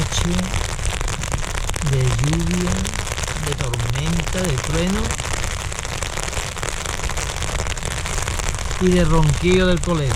noche, de lluvia, de tormenta, de trueno y de ronquido del colega.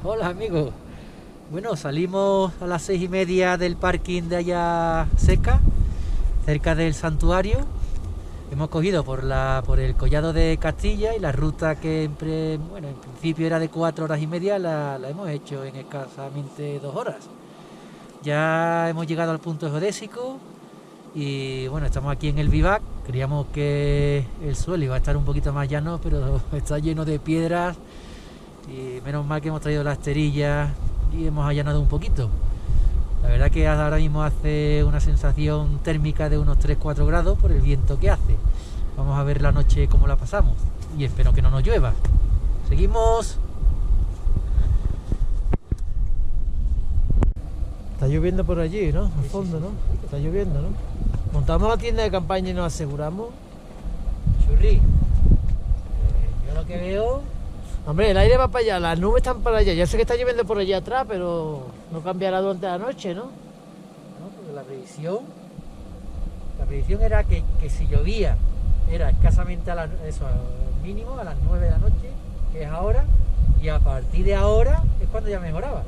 Hola amigos. Bueno, salimos a las 6:30 del parking de allá seca, cerca del santuario. Hemos cogido por el collado de Castilla y la ruta que en principio era de 4 horas y media la hemos hecho en escasamente 2 horas. Ya hemos llegado al punto geodésico y bueno, estamos aquí en el vivac. Creíamos que el suelo iba a estar un poquito más llano, pero está lleno de piedras y menos mal que hemos traído las esterillas y hemos allanado un poquito. La verdad que ahora mismo hace una sensación térmica de unos 3-4 grados por el viento que hace. Vamos a ver la noche cómo la pasamos y espero que no nos llueva. Seguimos. Está lloviendo por allí, ¿no? Al fondo, ¿no? Está lloviendo, ¿no? Montamos la tienda de campaña y nos aseguramos. Churri, yo lo que veo... Hombre, el aire va para allá, las nubes están para allá. Ya sé que está lloviendo por allá atrás, pero no cambiará durante la noche, ¿no? No, porque la previsión era que si llovía era escasamente al mínimo a las 9 de la noche, que es ahora, y a partir de ahora es cuando ya mejoraba.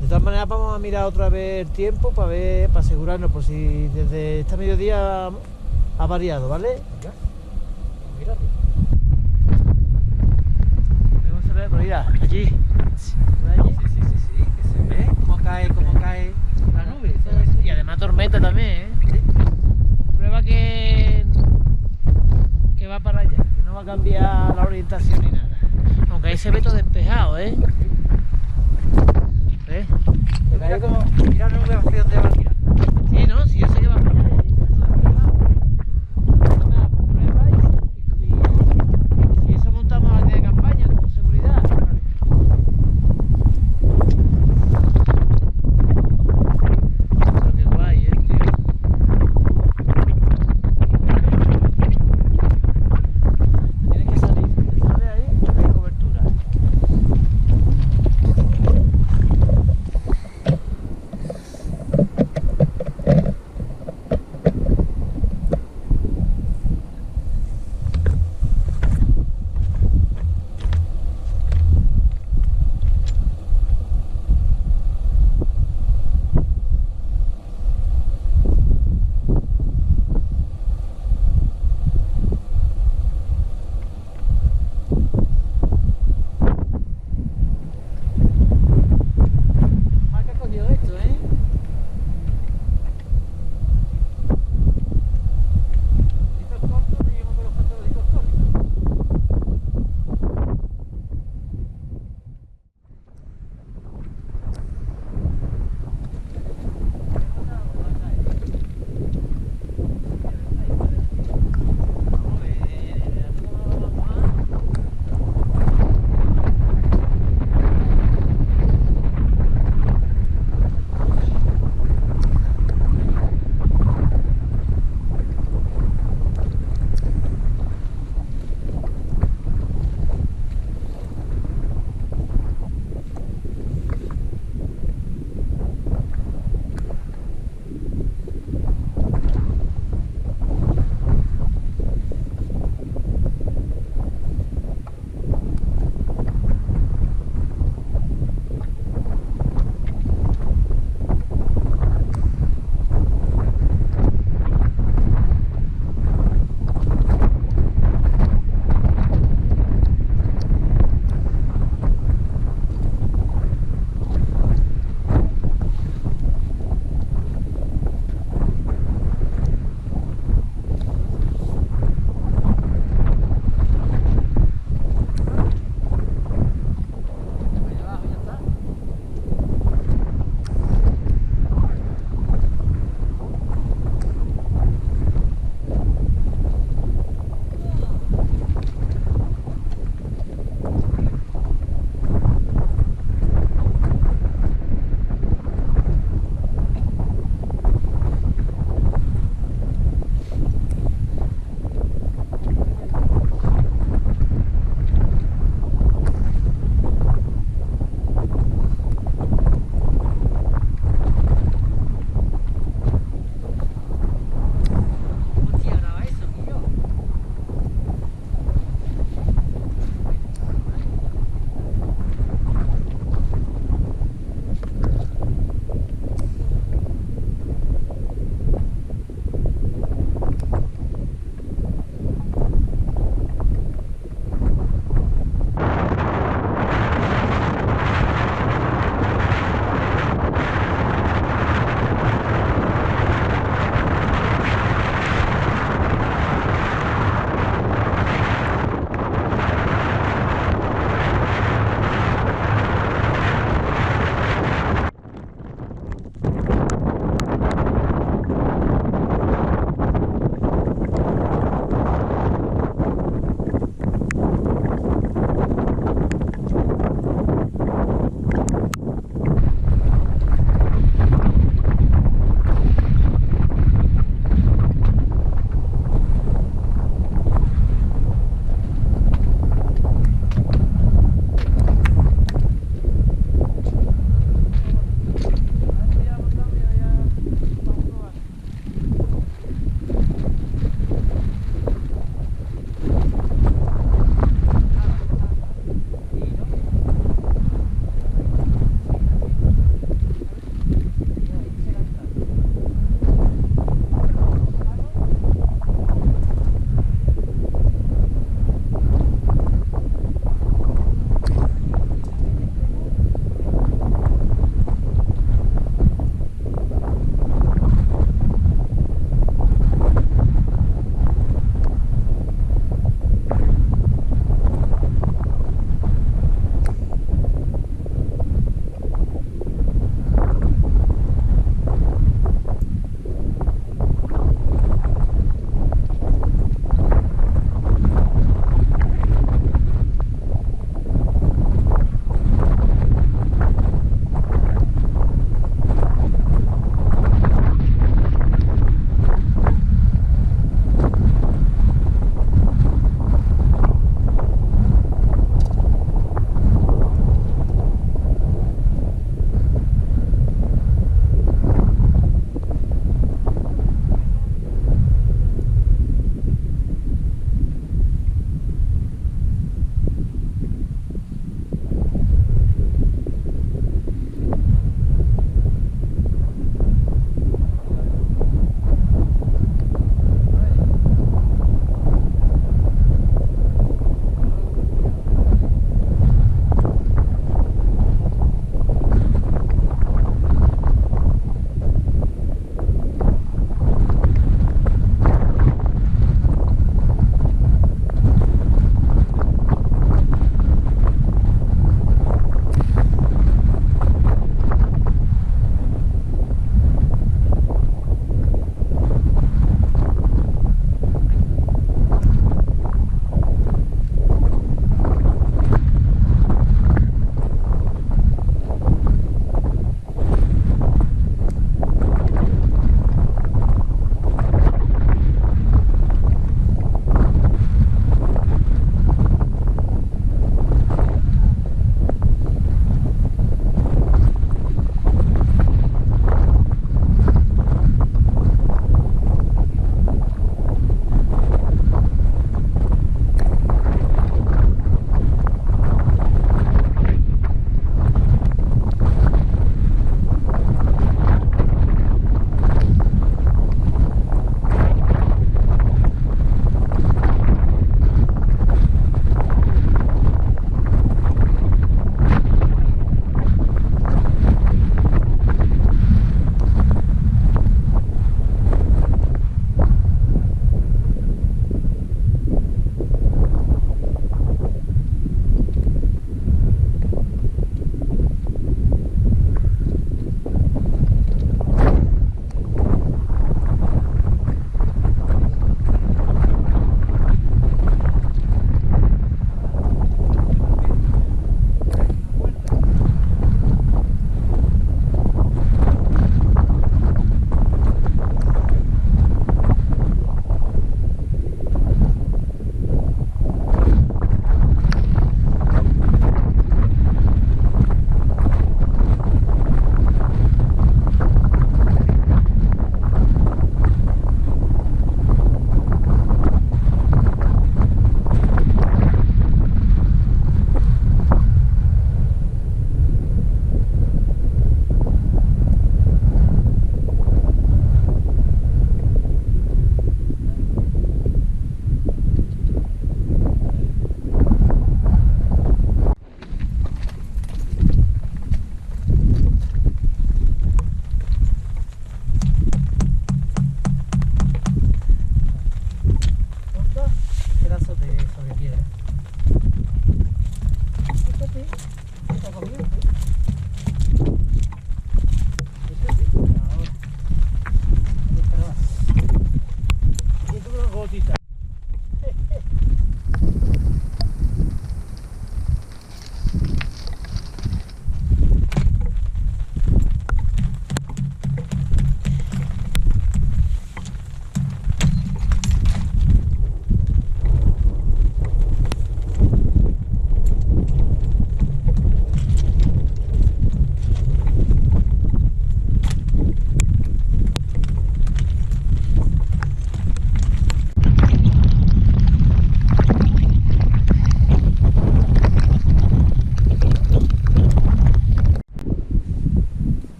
De todas maneras vamos a mirar otra vez el tiempo para asegurarnos por si desde este mediodía ha variado, ¿vale? Venga, mírate. Vamos a ver, pero mira, allí. Sí, que se ve cómo cae la nube. Y además tormenta también, ¿eh? Sí. Prueba que va para allá, que no va a cambiar la orientación ni nada. Aunque ahí se ve todo despejado, ¿eh? ¿Ves? Mira como, mira la nube hacia dónde va, mira. Sí, no, si yo sé que va para allá, y ahí está todo despejado. Nada, comprueba y si eso montamos la tienda de campaña con seguridad. Pero qué guay, tío. Tienes que salir, sale ahí, no hay cobertura.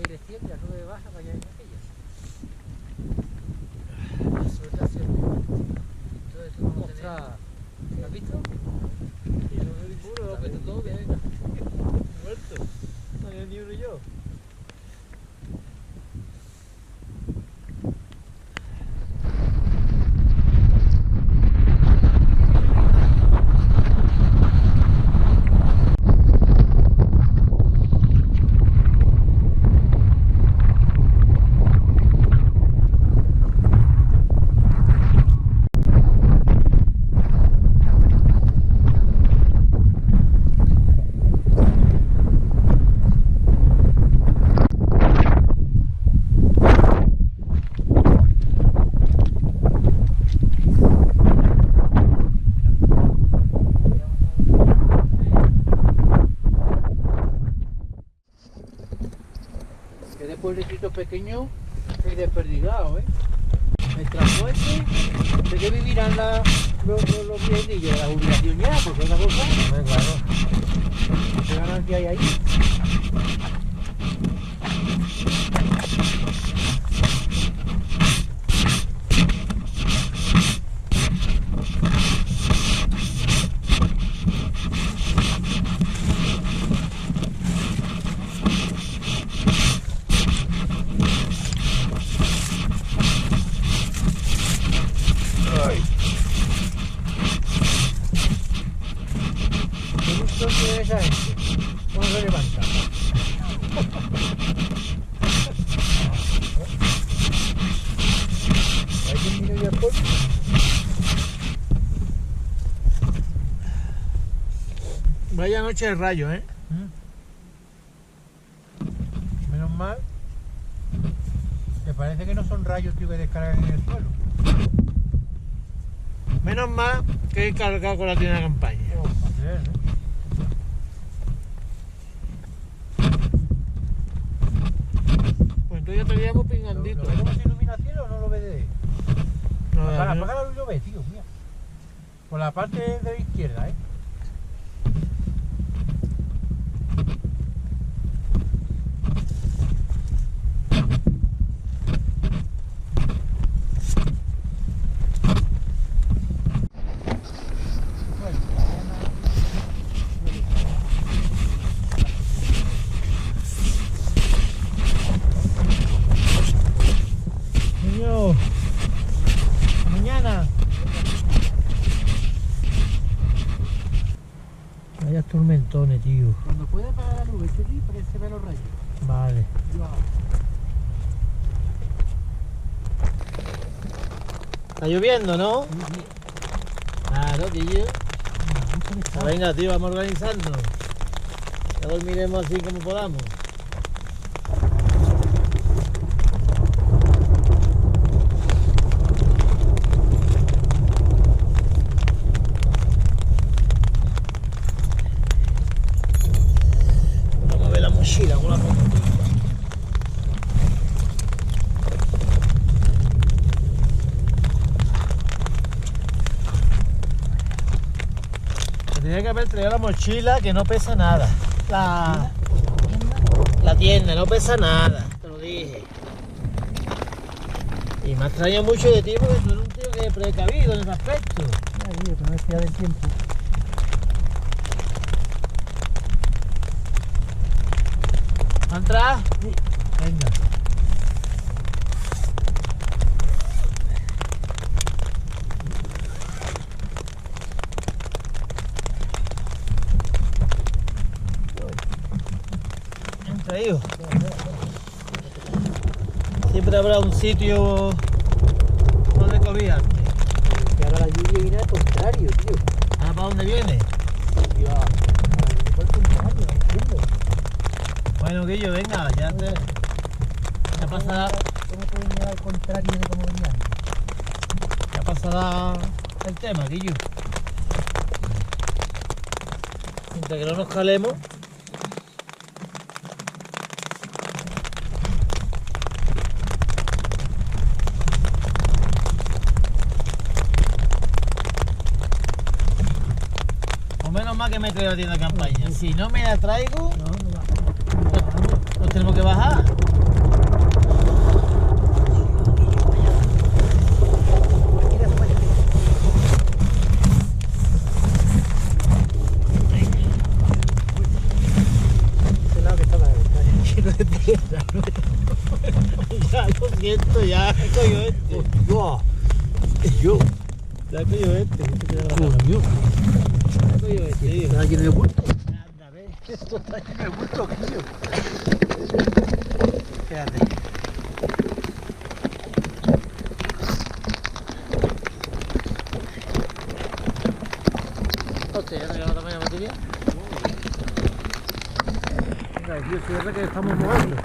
dirección y la nube baja para allá en aquellas. Suelta siempre. Entonces, ¿tú cómo tenés? Ostras, ¿lo has visto? Y no veo ninguno, lo meto todo, que venga. Muerto. No había ni uno yo. Pueblecito pequeño y desperdigado, ¿eh? El transporte, ¿de qué vivirán los viejillos? ¿De la jubilación ya? Porque otra cosa, claro. ¿Qué ganancia hay ahí? ¿Qué esa gente? ¿Cómo se levanta? ¿Hay quien vino ya por? Vaya noche de rayos, ¿eh? Menos mal que parece que no son rayos, tío, que descargan en el suelo. Menos mal que he cargado con la tienda de campaña. Pues entonces ya estaríamos pingandito. ¿Lo vemos sin iluminación o no lo ves de ahí? No, Apaga no. la luz y lo ves, tío, mira. Por la parte de la izquierda, ¿eh? Niño, mañana. Vaya tormentones, tío. Cuando puede apagar la luz, este tío, para que se vean los rayos. Vale. Está lloviendo, ¿no? Claro, tío. Pues venga, tío, vamos organizando. Ya dormiremos así como podamos. Vamos a ver la mochila con la mochila. Tenía que haber traído la mochila que no pesa nada. La tienda no pesa nada, te lo dije. Y me ha extrañado mucho de ti porque tú eres un tío que es precavido en ese aspecto. Ya, tío, que no me fía del tiempo. ¿Va a entrar? Sí. Venga. Entra, hijo. Siempre habrá un sitio donde cobijarte. Que ahora la lluvia viene al contrario, tío. ¿Ahora para dónde viene? Tío, ahora viene por el contrario, no entiendo. Bueno, Guillo, venga, ya te... Ya pasará... ¿Cómo puede venir al contrario de cómo venía antes? Ya pasará el tema, Guillo. Mientras que no nos calemos. O menos mal que me traigo la tienda de campaña. Si no me la traigo, No, no va. nos tenemos que bajar. Ya lo siento, ya cogió este. Yo, Ya cogió este. coño, Ya cogió este, tío. está lleno de bulto. Anda, ve. Esto está lleno de bulto, tío. Fíjate. Hostia, ¿ya no llegamos también a la batería? Venga, tío, cierra que estamos mojando.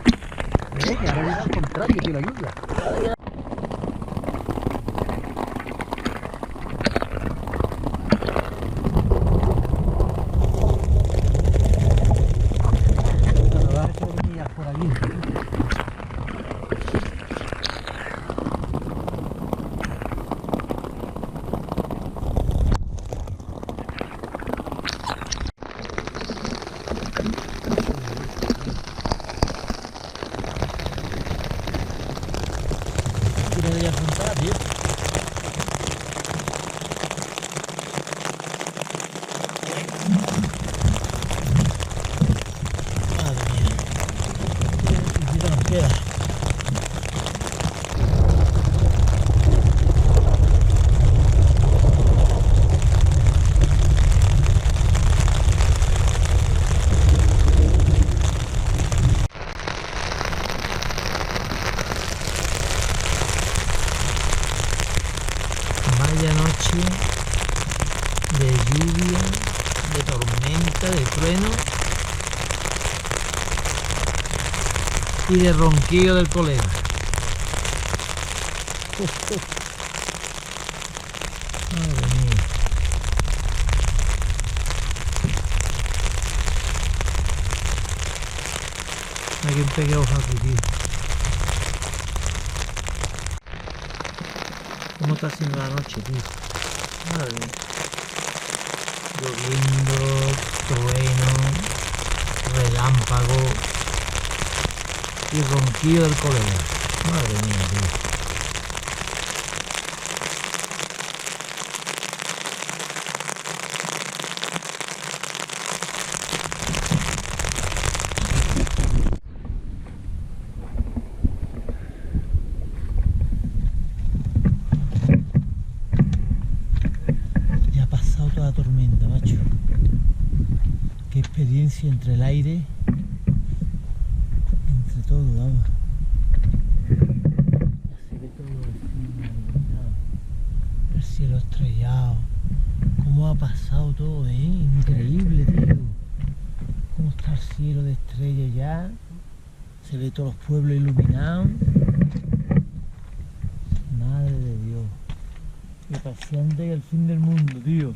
Que ahora viene al contrario, tío, la lluvia. Cuando vas a echar millas por aquí. No debería apuntar, tío. Madre mía. Qué poquito nos queda. Vaya noche de lluvia, de tormenta, de trueno y de ronquido del colega. Madre mía. Hay que pegar hoja aquí, tío. ¿Cómo está haciendo la noche, tío? Madre mía. Lloviendo, trueno, relámpago y ronquido del colega. Madre mía, tío. Ya ha pasado toda la tormenta, macho. Qué experiencia entre el aire, entre todo, vamos. Se ve todo encima, iluminado. El cielo estrellado. Cómo ha pasado todo, increíble, tío. Cómo está el cielo de estrellas ya. Se ve todos los pueblos iluminados. Madre de Dios. Qué paciente y el fin del mundo, tío.